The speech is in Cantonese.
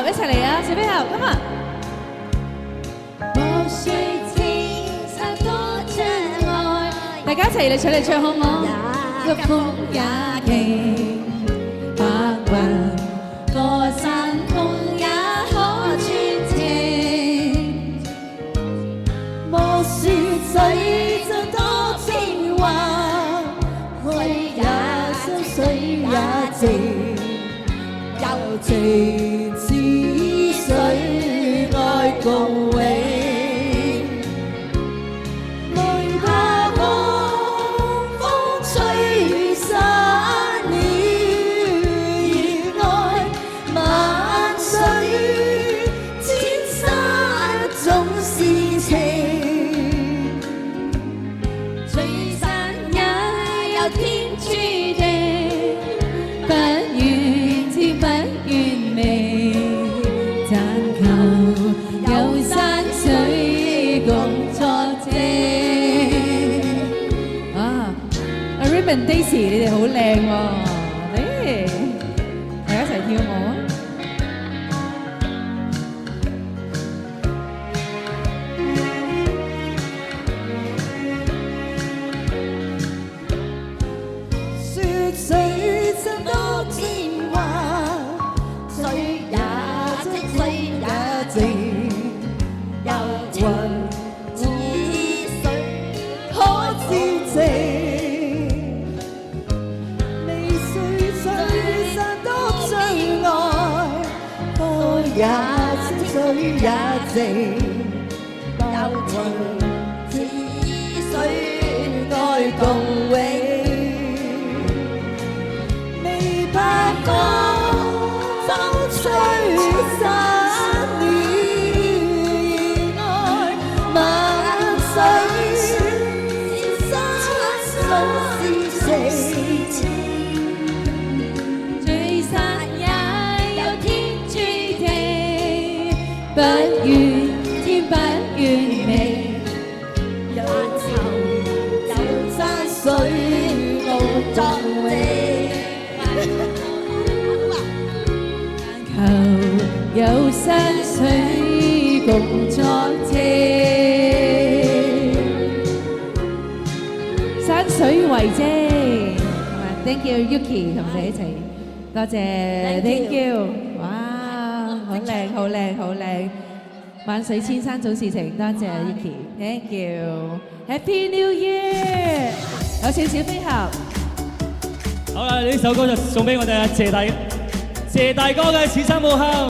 一齊嚟啊！小飛俠，今日。大家一齊嚟唱嚟唱好唔好？一風也勁，白雲過山峰也可傳情。莫說水真多變幻，海也深，水也靜，柔情似水，愛共永。Daisy， 你哋好靚喎！大家一齊跳舞啊！雪水真多變幻，水也清，水也靜，遊雲似水，可知情。也清水也靜，柔情似水，愛共永。未怕風吹散了愛，萬水千山總是情。不怨天不怨地，有愁有山水共作證，求有山水共作證，山水為證。Thank you Yuki 同我哋一齊，多謝 Thank you。好靚，好靚，好靚！萬水千山總是情，多謝 Yuki，Thank you，Happy New Year！ 有請小飛俠。好啦，呢首歌就送俾我哋謝大哥嘅《此生無憾》。